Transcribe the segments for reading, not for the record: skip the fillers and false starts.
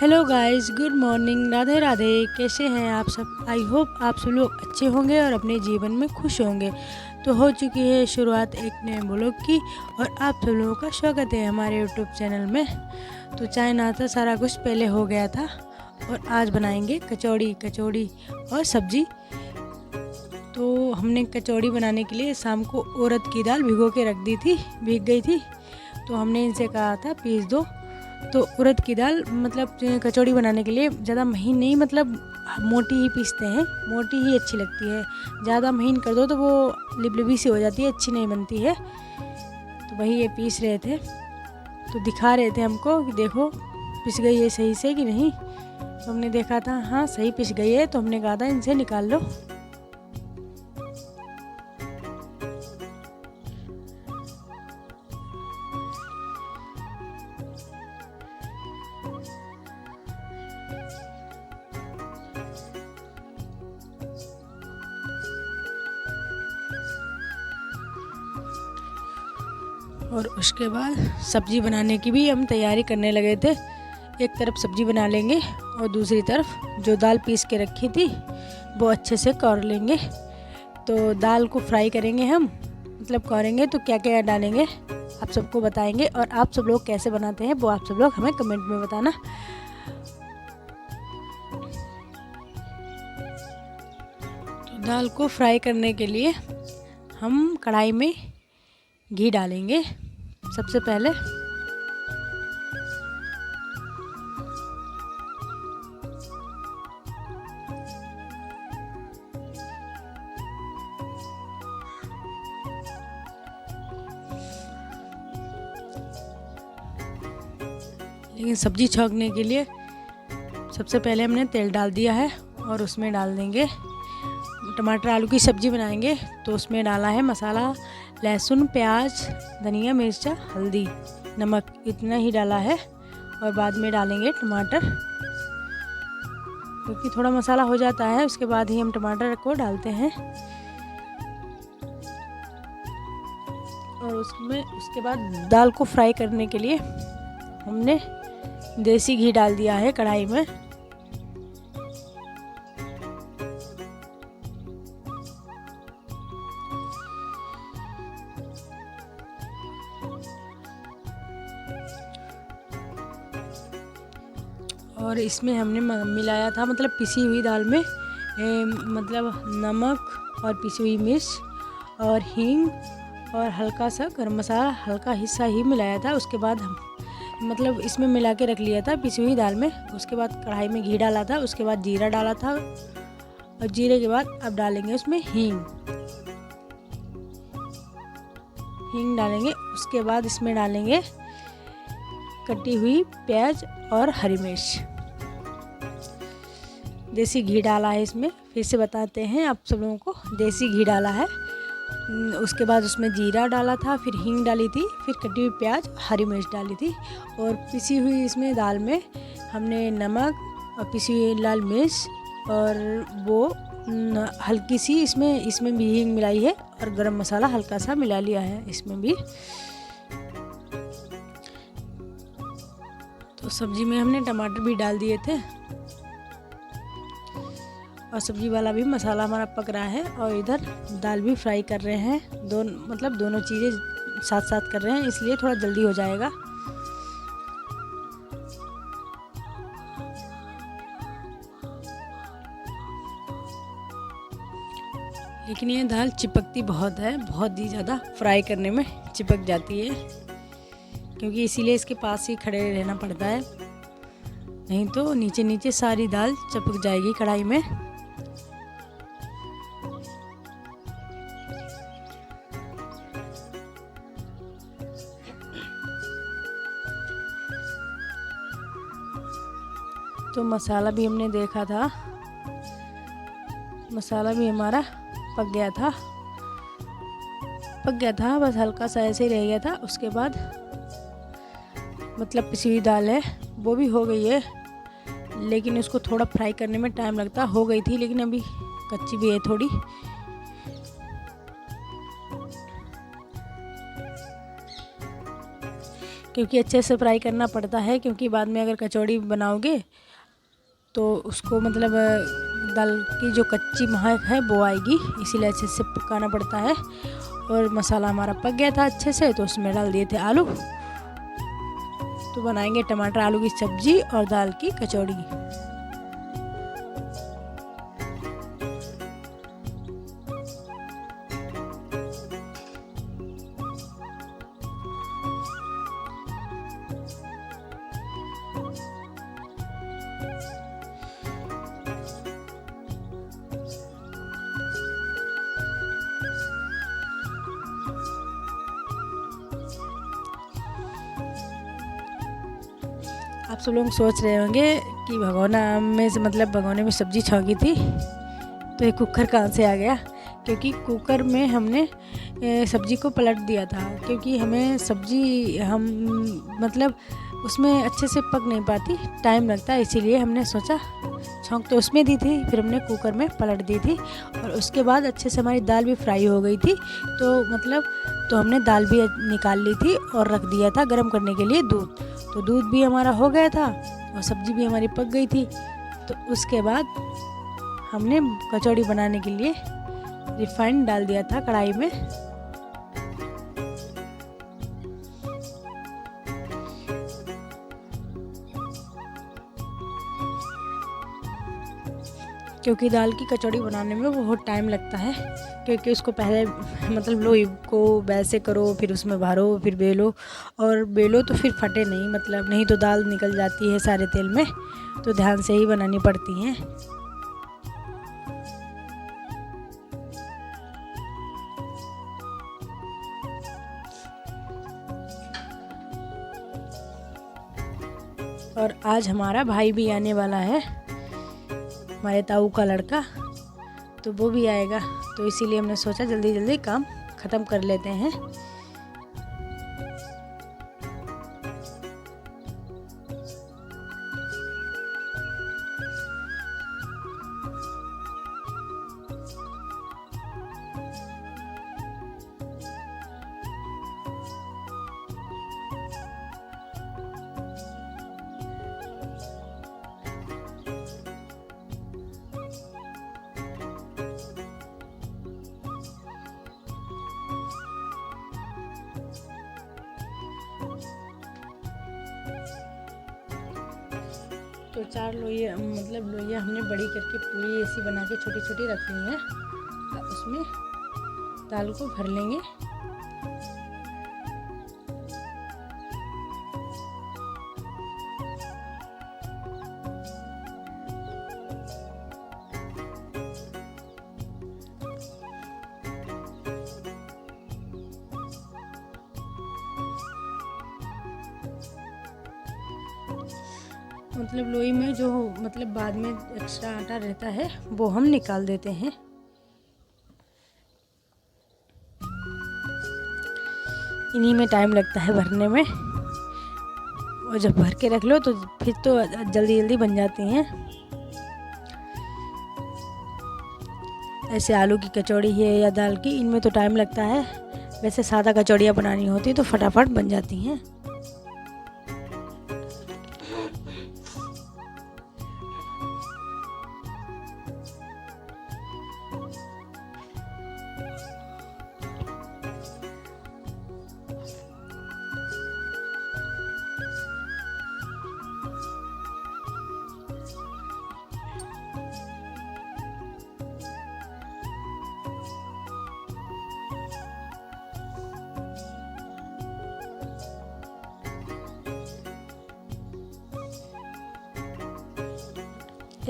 Hello guys, good morning, Radhe Radhe. कैसे हैं आप सब? आई होप आप सब लोग अच्छे होंगे और अपने जीवन में खुश होंगे। तो हो चुकी है शुरुआत एक नए ब्लॉग की और आप सब लोगों का स्वागत है हमारे यूट्यूब चैनल में। तो चाय नाश्ता सारा कुछ पहले हो गया था और आज बनाएंगे कचौड़ी और सब्जी। तो हमने कचौड़ी बनाने के लिए शाम को उड़द की दाल भिगो के रख दी थी, भीग गई थी। तो हमने इनसे कहा था पीस दो। तो उड़द की दाल मतलब कचौड़ी बनाने के लिए ज़्यादा महीन नहीं, मतलब मोटी ही पीसते हैं, मोटी ही अच्छी लगती है। ज़्यादा महीन कर दो तो वो लिबलिबी सी हो जाती है, अच्छी नहीं बनती है। तो वही ये पीस रहे थे, तो दिखा रहे थे हमको कि देखो पिस गई है सही से कि नहीं। तो हमने देखा था हाँ सही पिस गई है, तो हमने कहा था इनसे निकाल लो। और उसके बाद सब्ज़ी बनाने की भी हम तैयारी करने लगे थे। एक तरफ सब्ज़ी बना लेंगे और दूसरी तरफ जो दाल पीस के रखी थी वो अच्छे से कौर लेंगे। तो दाल को फ्राई करेंगे हम, मतलब कौरेंगे। तो क्या क्या डालेंगे आप सबको बताएंगे और आप सब लोग कैसे बनाते हैं वो आप सब लोग हमें कमेंट में बताना। तो दाल को फ्राई करने के लिए हम कढ़ाई में घी डालेंगे सबसे पहले। लेकिन सब्जी छौंकने के लिए सबसे पहले हमने तेल डाल दिया है और उसमें डाल देंगे टमाटर आलू की सब्ज़ी बनाएंगे। तो उसमें डाला है मसाला, लहसुन, प्याज, धनिया, मिर्चा, हल्दी, नमक, इतना ही डाला है। और बाद में डालेंगे टमाटर, क्योंकि थोड़ा मसाला हो जाता है उसके बाद ही हम टमाटर को डालते हैं। और उसके बाद दाल को फ्राई करने के लिए हमने देसी घी डाल दिया है कढ़ाई में। और इसमें हमने मिलाया था, मतलब पिसी हुई दाल में मतलब नमक और पिसी हुई मिर्च और हींग और हल्का सा गरम मसाला, हल्का हिस्सा ही मिलाया था। उसके बाद हम मतलब इसमें मिला के रख लिया था पिसी हुई दाल में। उसके बाद कढ़ाई में घी डाला था, उसके बाद जीरा डाला था और जीरे के बाद अब डालेंगे उसमें हींग डालेंगे। उसके बाद इसमें डालेंगे कटी हुई प्याज और हरी मिर्च। देसी घी डाला है इसमें, फिर से बताते हैं आप सब लोगों को, देसी घी डाला है। उसके बाद उसमें जीरा डाला था, फिर हींग डाली थी, फिर कटी हुई प्याज, हरी मिर्च डाली थी। और पिसी हुई इसमें दाल में हमने नमक और पिसी हुई लाल मिर्च और वो हल्की सी इसमें भी हींग मिलाई है और गरम मसाला हल्का सा मिला लिया है इसमें भी। तो सब्जी में हमने टमाटर भी डाल दिए थे और सब्जी वाला भी मसाला हमारा पक रहा है और इधर दाल भी फ्राई कर रहे हैं। दोनों चीज़ें साथ साथ कर रहे हैं, इसलिए थोड़ा जल्दी हो जाएगा। लेकिन ये दाल चिपकती बहुत है, बहुत ही ज़्यादा फ्राई करने में चिपक जाती है, क्योंकि इसीलिए इसके पास ही खड़े रहना पड़ता है, नहीं तो नीचे नीचे सारी दाल चिपक जाएगी कढ़ाई में। तो मसाला भी हमने देखा था, मसाला भी हमारा पक गया था, बस हल्का सा ऐसे ही रह गया था। उसके बाद मतलब पिसी हुई दाल है वो भी हो गई है, लेकिन उसको थोड़ा फ्राई करने में टाइम लगता, हो गई थी लेकिन अभी कच्ची भी है थोड़ी। क्योंकि अच्छे से फ्राई करना पड़ता है, क्योंकि बाद में अगर कचौड़ी बनाओगे तो उसको मतलब दाल की जो कच्ची महक है वो आएगी, इसीलिए अच्छे से पकाना पड़ता है। और मसाला हमारा पक गया था अच्छे से, तो उसमें डाल दिए थे आलू। तो बनाएंगे टमाटर आलू की सब्जी और दाल की कचौड़ी। आप सब लोग सोच रहे होंगे कि भगोना में से मतलब भगोने में सब्ज़ी छौंकी थी तो ये कुकर कहाँ से आ गया। क्योंकि कुकर में हमने सब्ज़ी को पलट दिया था, क्योंकि हमें सब्ज़ी हम मतलब उसमें अच्छे से पक नहीं पाती, टाइम लगता है, इसीलिए हमने सोचा छौंक तो उसमें दी थी, फिर हमने कुकर में पलट दी थी। और उसके बाद अच्छे से हमारी दाल भी फ्राई हो गई थी, तो हमने दाल भी निकाल ली थी और रख दिया था गर्म करने के लिए दूध। तो दूध भी हमारा हो गया था और सब्ज़ी भी हमारी पक गई थी। तो उसके बाद हमने कचौड़ी बनाने के लिए रिफाइंड डाल दिया था कढ़ाई में। क्योंकि दाल की कचौड़ी बनाने में बहुत टाइम लगता है, क्योंकि उसको पहले मतलब लोई को वैसे करो, फिर उसमें भरो, फिर बेलो, और बेलो तो फिर फटे नहीं, मतलब नहीं तो दाल निकल जाती है सारे तेल में, तो ध्यान से ही बनानी पड़ती हैं। और आज हमारा भाई भी आने वाला है, हमारे ताऊ का लड़का, तो वो भी आएगा, तो इसीलिए हमने सोचा जल्दी जल्दी काम ख़त्म कर लेते हैं। तो 4 लोइयाँ मतलब लोइयाँ हमने बड़ी करके पूरी ऐसी बना के छोटी छोटी रख ली हैं। अब उसमें दाल को भर लेंगे। मतलब लोई में जो मतलब बाद में एक्स्ट्रा आटा रहता है वो हम निकाल देते हैं। इन्हीं में टाइम लगता है भरने में, और जब भर के रख लो तो फिर तो जल्दी जल्दी बन जाती हैं। ऐसे आलू की कचौड़ी है या दाल की, इनमें तो टाइम लगता है, वैसे सादा कचौड़ियाँ बनानी होती तो फटाफट बन जाती हैं।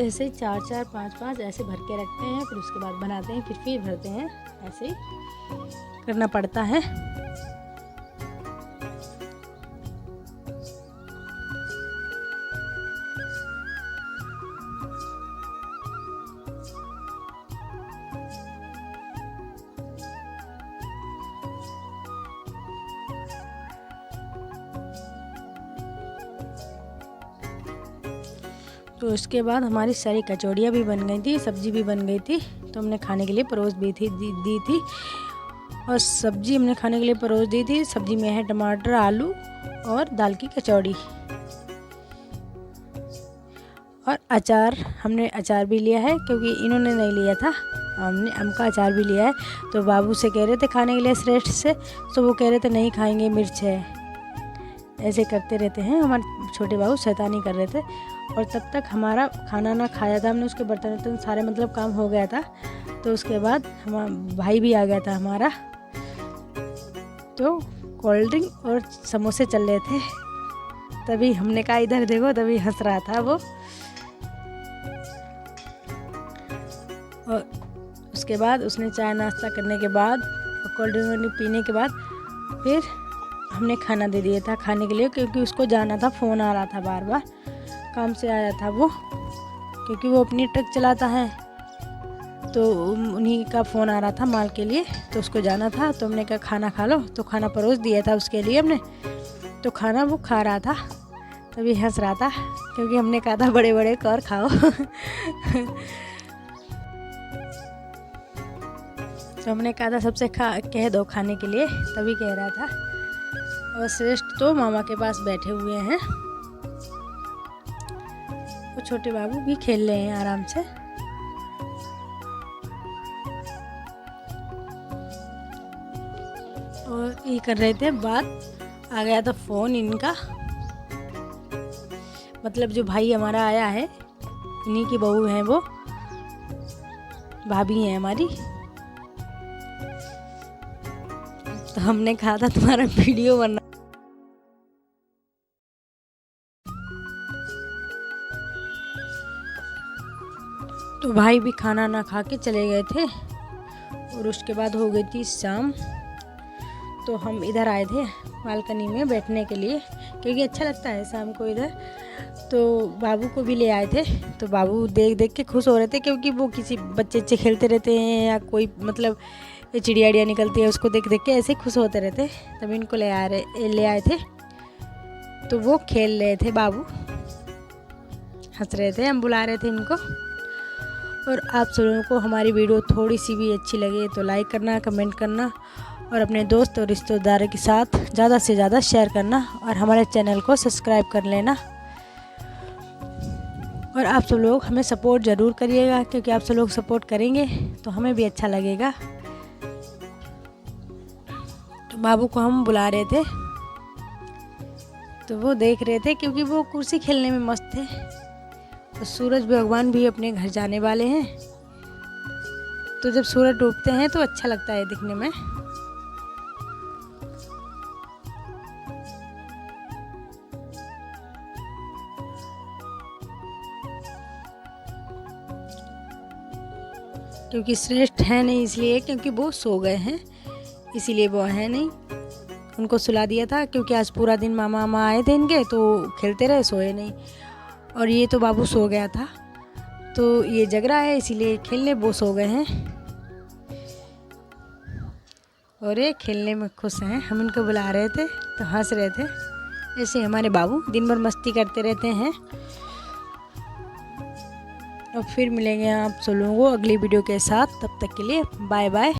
ऐसे 4-4 5-5 ऐसे भर के रखते हैं, फिर उसके बाद बनाते हैं, फिर भरते हैं, ऐसे ही करना पड़ता है। तो उसके बाद हमारी सारी कचौड़ियाँ भी बन गई थी, सब्ज़ी भी बन गई थी, तो हमने खाने के लिए परोस भी दी थी। और सब्ज़ी हमने खाने के लिए परोस दी थी। सब्ज़ी में है टमाटर, आलू और दाल की कचौड़ी और अचार। हमने अचार भी लिया है क्योंकि इन्होंने नहीं लिया था, हमने आम का अचार भी लिया है। तो बाबू से कह रहे थे खाने के लिए श्रेष्ठ से, तो वो कह रहे थे नहीं खाएंगे, मिर्च है। ऐसे करते रहते हैं हमारे छोटे बाबू, शैतानी कर रहे थे। और तब तक हमारा खाना ना खाया था हमने, उसके बर्तन वर्तन सारे मतलब काम हो गया था। तो उसके बाद हम भाई भी आ गया था हमारा, तो कोल्ड ड्रिंक और समोसे चल रहे थे। तभी हमने कहा इधर देखो, तभी हंस रहा था वो। और उसके बाद उसने चाय नाश्ता करने के बाद और कोल्ड ड्रिंक पीने के बाद फिर हमने खाना दे दिया था खाने के लिए, क्योंकि उसको जाना था, फ़ोन आ रहा था बार बार, काम से आया था वो, क्योंकि वो अपनी ट्रक चलाता है, तो उन्हीं का फ़ोन आ रहा था माल के लिए, तो उसको जाना था। तो हमने कहा खाना खा लो, तो खाना परोस दिया था उसके लिए हमने। तो खाना वो खा रहा था, तभी हंस रहा था, क्योंकि हमने कहा था बड़े बड़े कर खाओ। तो हमने कहा था सबसे कह दो खाने के लिए, तभी कह रहा था। और श्रेष्ठ तो मामा के पास बैठे हुए हैं, और छोटे बाबू भी खेल रहे हैं आराम से। और ये कर रहे थे बात। आ गया था फ़ोन इनका, मतलब जो भाई हमारा आया है, इन्हीं की बहू हैं, वो भाभी हैं हमारी। तो हमने कहा था तुम्हारा वीडियो बना। तो भाई भी खाना ना खा के चले गए थे। और उसके बाद हो गई थी शाम। तो हम इधर आए थे बालकनी में बैठने के लिए, क्योंकि अच्छा लगता है शाम को इधर। तो बाबू को भी ले आए थे। तो बाबू देख देख के खुश हो रहे थे, क्योंकि वो किसी बच्चे खेलते रहते हैं या कोई मतलब चिड़िया उड़िया निकलती है, उसको देख देख के ऐसे खुश होते रहते। तभी इनको ले आए थे। तो वो खेल रहे थे, बाबू हंस रहे थे, हम बुला रहे थे इनको। और आप सब लोगों को हमारी वीडियो थोड़ी सी भी अच्छी लगे तो लाइक करना, कमेंट करना, और अपने दोस्त और रिश्तेदारों के साथ ज़्यादा से ज़्यादा शेयर करना, और हमारे चैनल को सब्सक्राइब कर लेना। और आप सब लोग हमें सपोर्ट ज़रूर करिएगा, क्योंकि आप सब लोग सपोर्ट करेंगे तो हमें भी अच्छा लगेगा। तो बाबू को हम बुला रहे थे, तो वो देख रहे थे, क्योंकि वो कुर्सी खेलने में मस्त थे। और सूरज भगवान भी अपने घर जाने वाले हैं, तो जब सूरज डूबते हैं तो अच्छा लगता है दिखने में। क्योंकि श्रेष्ठ है नहीं इसलिए, क्योंकि वो सो गए हैं इसीलिए वो है नहीं। उनको सुला दिया था, क्योंकि आज पूरा दिन मामा आए थे इनके, तो खेलते रहे, सोए नहीं। और ये तो बाबू सो गया था, तो ये जग रहा है इसीलिए खेलने वो सो गए हैं। और ये खेलने में खुश हैं, हम इनको बुला रहे थे तो हंस रहे थे। ऐसे हमारे बाबू दिन भर मस्ती करते रहते हैं। और फिर मिलेंगे आप सब लोगों को अगली वीडियो के साथ, तब तक के लिए बाय बाय।